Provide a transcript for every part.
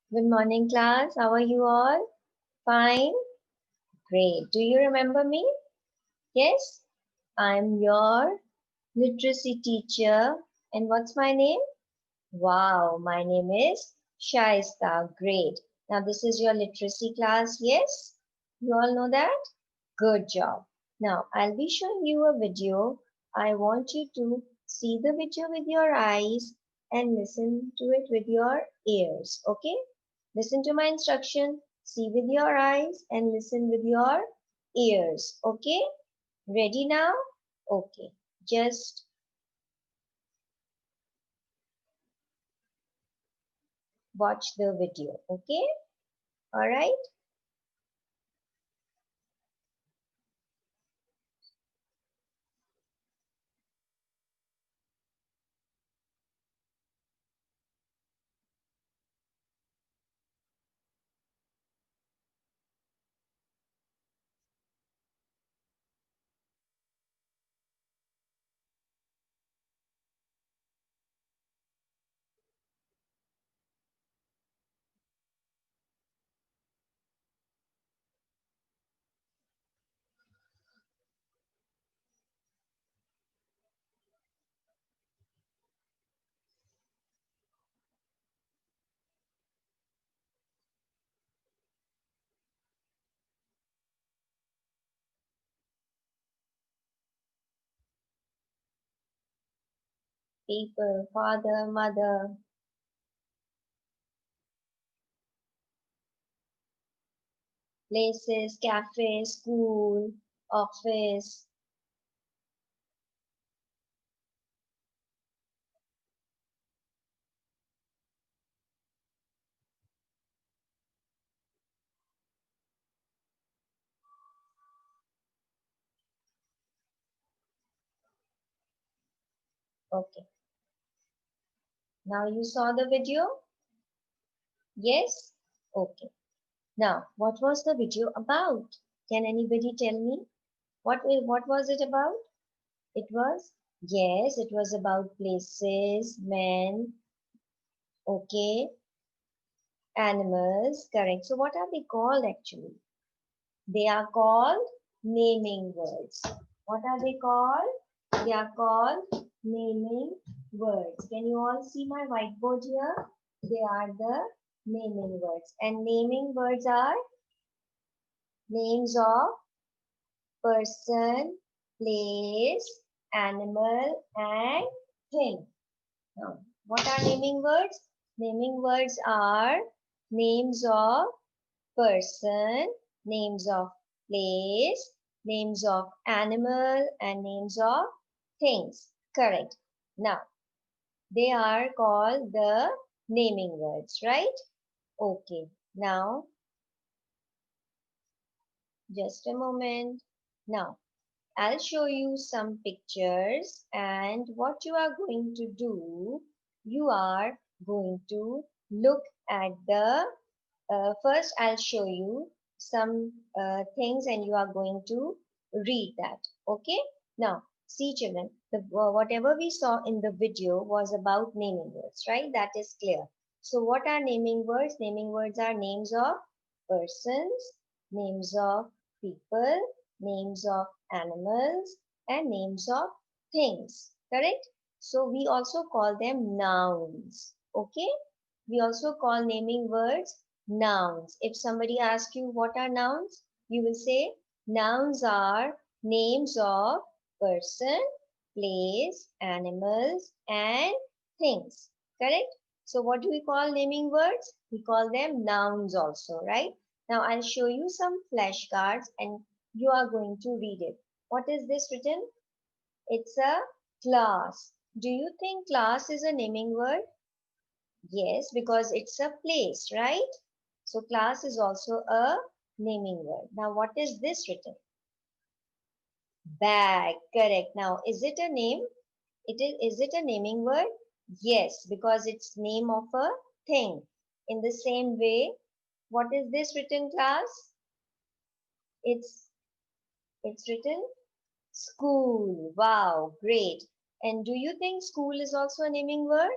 Good morning, class. How are you all? Fine? Great. Do you remember me? Yes? I'm your literacy teacher. And what's my name? Wow, my name is Shaista. Great. Now, this is your literacy class. Yes? You all know that? Good job. Now, I'll be showing you a video. I want you to see the video with your eyes and listen to it with your ears. Okay? Listen to my instruction, see with your eyes and listen with your ears. Okay? Ready now? Okay. Just watch the video. Okay? Alright? People, father, mother, places, cafe, school, office. Okay. Now you saw the video? Yes? Okay. Now, what was the video about? Can anybody tell me? What was it about? It was, yes, it was about places, men, okay, animals, correct. So what are they called actually? They are called naming words. What are they called? They are called naming words. Can you all see my whiteboard here? They are the naming words. And naming words are names of person, place, animal, and thing. Now, what are naming words? Naming words are names of person, names of place, names of animal, and names of things. Correct. Now, they are called the naming words, right? Okay. Now, just a moment. Now, I'll show you some pictures and what you are going to do, you are going to look at the, first I'll show you some things and you are going to read that. Okay. Now, see children, whatever we saw in the video was about naming words, right? That is clear. So what are naming words? Naming words are names of persons, names of people, names of animals, and names of things. Correct? So we also call them nouns. Okay? We also call naming words nouns. If somebody asks you what are nouns, you will say nouns are names of person, place, animals, and things. Correct? So what do we call naming words? We call them nouns also, right? Now I'll show you some flashcards and you are going to read it. What is this written? It's a class. Do you think class is a naming word? Yes, because it's a place, right? So class is also a naming word. Now what is this written? Bag. Correct. Now is it a name? Is it a naming word? Yes, because it's name of a thing. In the same way, what is this written class? It's it's written school. Wow, great. And do you think school is also a naming word?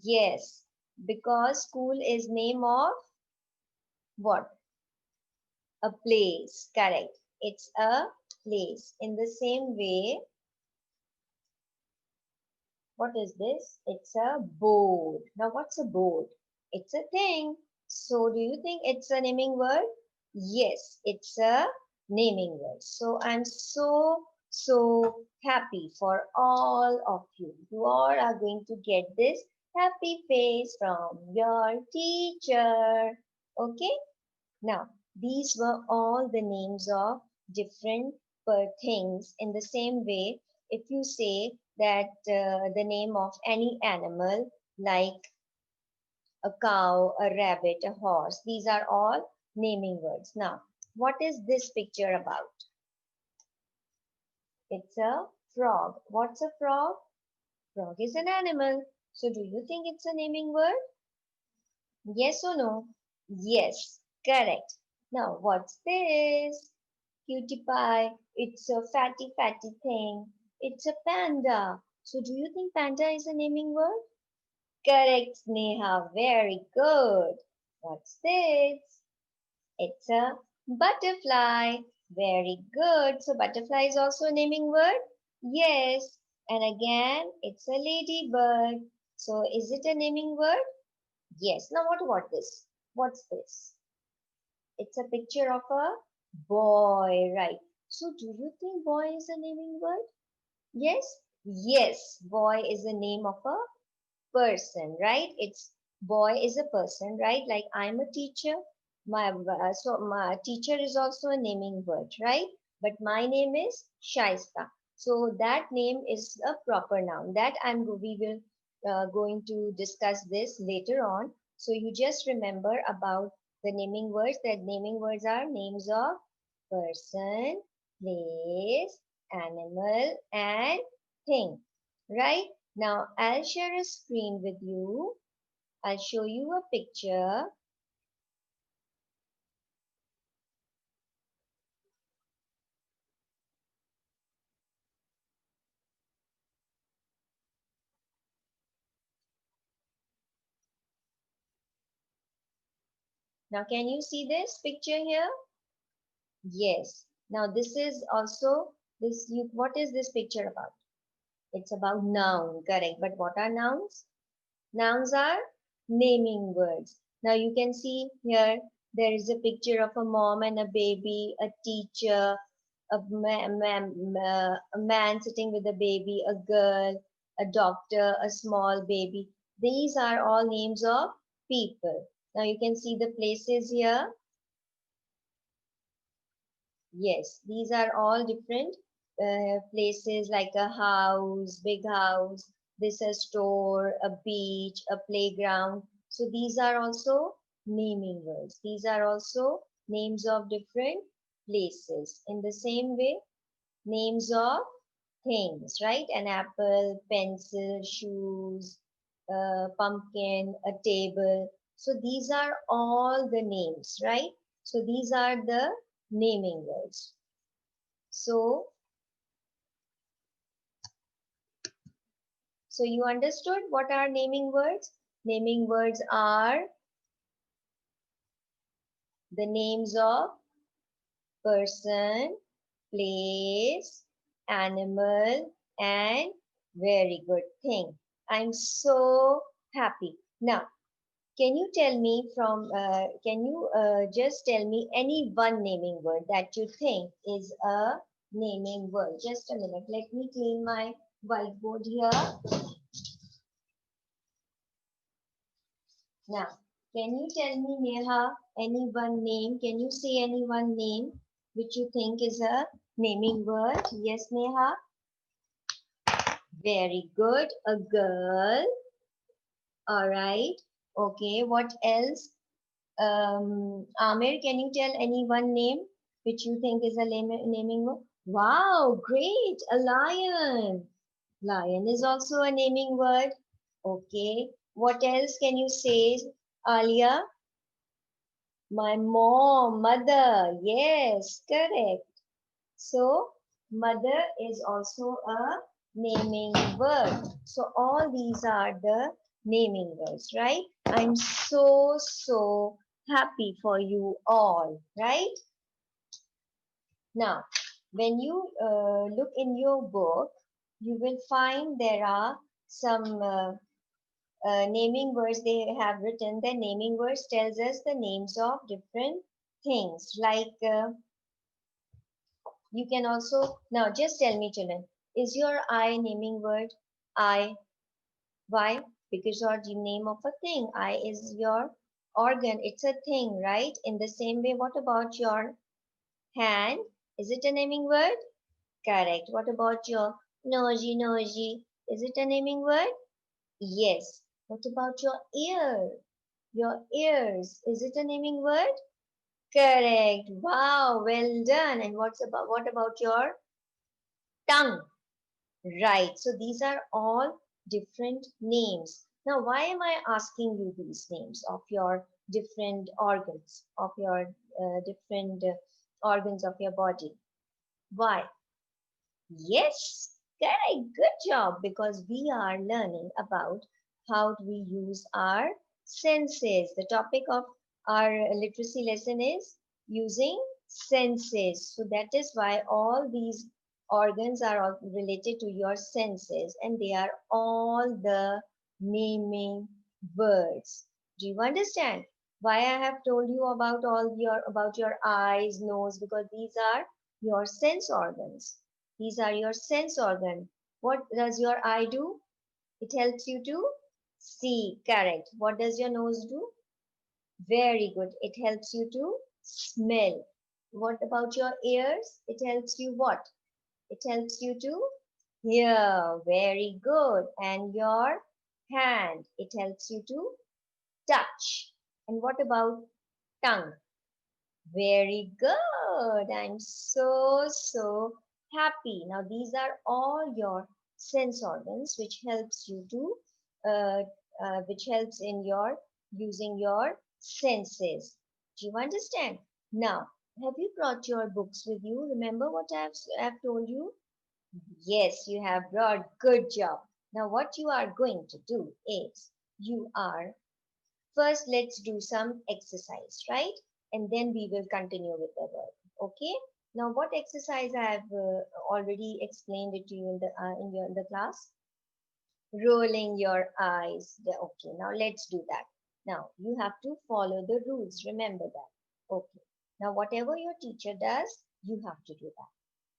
Yes. Because school is name of what? A place. Correct. It's a place. In the same way, what is this? It's a board. Now, what's a board? It's a thing. So, do you think it's a naming word? Yes, it's a naming word. So, I'm so happy for all of you. You all are going to get this happy face from your teacher. Okay? Now, these were all the names of different things. In the same way, if you say that the name of any animal like a cow, a rabbit, a horse, these are all naming words. Now, what is this picture about? It's a frog. What's a frog? Frog is an animal. So, do you think it's a naming word? Yes or no? Yes, correct. Now, what's this? Cutie pie. It's a fatty thing. It's a panda. So, do you think panda is a naming word? Correct, Sneha. Very good. What's this? It's a butterfly. Very good. So, butterfly is also a naming word? Yes. And again, it's a ladybird. So, is it a naming word? Yes. Now, what about this? What's this? It's a picture of a boy, right? So, do you think boy is a naming word? Yes? Yes, boy is the name of a person, right? It's boy is a person, right? Like I'm a teacher. So my teacher is also a naming word, right? But my name is Shaista. So that name is a proper noun. That we will going to discuss this later on. So you just remember about the naming words. That naming words are names of person, place, animal, and thing, right? Now, I'll share a screen with you. I'll show you a picture. Now, can you see this picture here? Yes. Now, this is also this. What is this picture about? It's about noun, correct? But what are nouns? Nouns are naming words. Now, you can see here there is a picture of a mom and a baby, a teacher, a man sitting with a baby, a girl, a doctor, a small baby. These are all names of people. Now you can see the places here. Yes, these are all different places like a house, big house, this a store, a beach, a playground. So these are also naming words. These are also names of different places. In the same way, names of things, right? An apple, pencil, shoes, pumpkin, a table. So these are all the names, right? So these are the naming words. So, you understood what are naming words? Naming words are the names of person, place, animal, and very good thing. I'm so happy. Now, can you tell me can you just tell me any one naming word that you think is a naming word? Just a minute. Let me clean my whiteboard here. Now, can you tell me, Neha, any one name? Can you say any one name which you think is a naming word? Yes, Neha? Very good. A girl. All right. Okay. What else? Amir, can you tell any one name which you think is a naming word? Wow, great. A lion. Lion is also a naming word. Okay. What else can you say, Alia? My mom, mother. Yes, correct. So, mother is also a naming word. So, all these are the naming words, right? I'm so happy for you all, right? Now, when you look in your book, you will find there are some naming words they have written. The naming words tells us the names of different things. Like you can also, now just tell me children, is your eye naming word? Eye. Why? Because you're the name of a thing. Eye is your organ. It's a thing, right? In the same way, what about your hand? Is it a naming word? Correct. What about your nosy, nosy? Is it a naming word? Yes. What about your ear? Your ears. Is it a naming word? Correct. Wow, well done. And what about your tongue? Right. So these are all different names. Now, why am I asking you these names of your different organs, of your different organs of your body? Why? Yes, correct. Good job. Because we are learning about how we use our senses. The topic of our literacy lesson is using senses. So that is why all these organs are all related to your senses and they are all the naming words. Do you understand? Why I have told you about your eyes, nose, because these are your sense organs. These are your sense organ. What does your eye do? It helps you to see. Correct. What does your nose do? Very good. It helps you to smell. What about your ears? It helps you what? It helps you to hear. Very good. And your hand? It helps you to touch. And what about tongue? Very good. I'm so happy. Now these are all your sense organs which helps you to uh, which helps in your using your senses. Do you understand? Now, have you brought your books with you? Remember what I've told you? Yes, you have brought. Good job. Now what you are going to do is you are first, let's do some exercise, right? And then we will continue with the work. Okay? Now, what exercise I have already explained it to you in the class? Rolling your eyes. Okay, now let's do that. Now, you have to follow the rules. Remember that. Okay. Now, whatever your teacher does, you have to do that.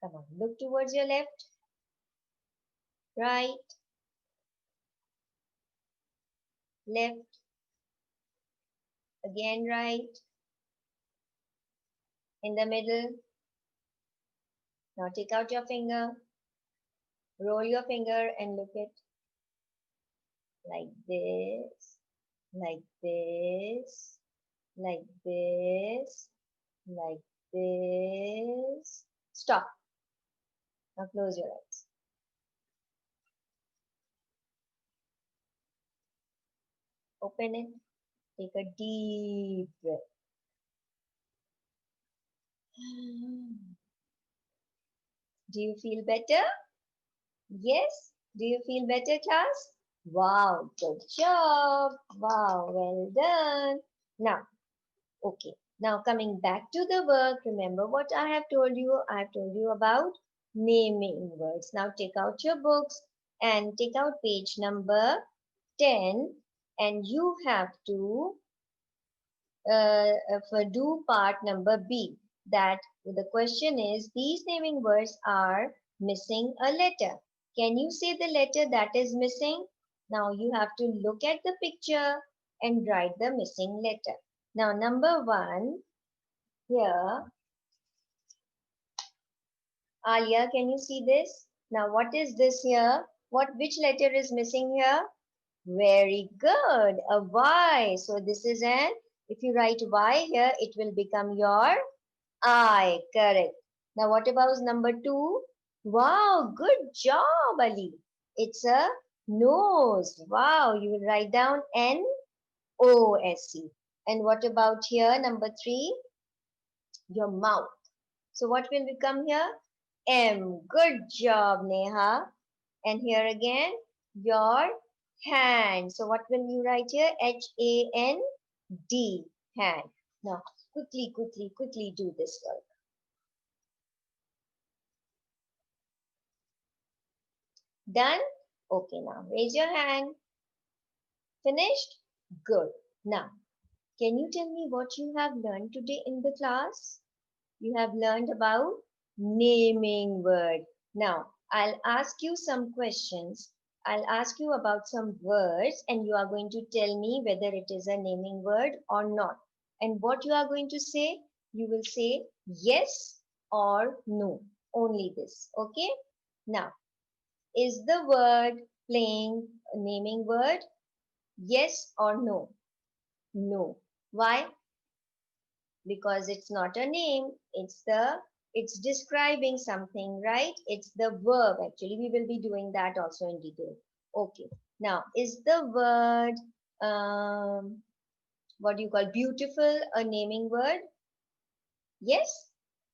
Come on, look towards your left, right, left, again right, in the middle. Now, take out your finger, roll your finger and look at like this, like this, like this, like this. Stop. Now close your eyes. Open it. Take a deep breath. Do you feel better? Yes? Do you feel better, class? Wow, good job. Wow, well done. Now, okay. Now coming back to the work, remember what I have told you? I have told you about naming words. Now take out your books and take out page number 10 and you have to do part number B. That the question is these naming words are missing a letter. Can you say the letter that is missing? Now you have to look at the picture and write the missing letter. Now number 1 here, Alia, can you see this? Now what is this here? Which letter is missing here? Very good, a Y. So this is an, if you write Y here, it will become your I. Correct. Now what about number 2? Wow, good job, Ali. It's a nose. Wow, you will write down N-O-S-E. And what about here, number 3? Your mouth. So what will become here? M. Good job, Neha. And here again, your Hand. So what will you write here? H-A-N-D. Hand. Now, quickly do this work. Done? Okay, now raise your hand. Finished? Good. Now, can you tell me what you have learned today in the class? You have learned about naming word. Now, I'll ask you some questions. I'll ask you about some words and you are going to tell me whether it is a naming word or not. And what you are going to say, you will say yes or no. Only this. Okay? Now, is the word playing a naming word? Yes or no? No. Why? Because it's not a name, it's describing something, right? It's the verb. Actually, we will be doing that also in detail. Okay, now is the word what do you call beautiful a naming word? Yes?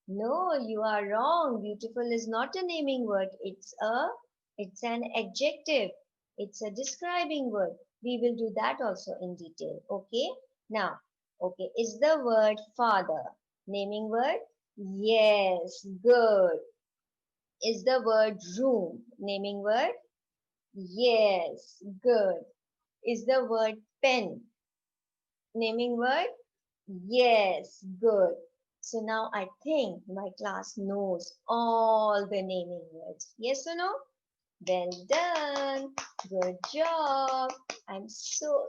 No, you are wrong. Beautiful is not a naming word. It's an adjective. It's a describing word. We will do that also in detail. Okay? Now, okay, is the word father naming word? Yes, good. Is the word room naming word? Yes, good. Is the word pen naming word? Yes, good. So now I think my class knows all the naming words. Yes or no? Well done. Good job. I'm so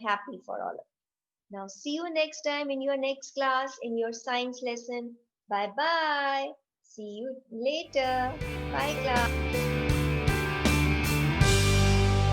happy for all of you. Now see you next time in your next class in your science lesson. Bye bye. See you later. Bye class.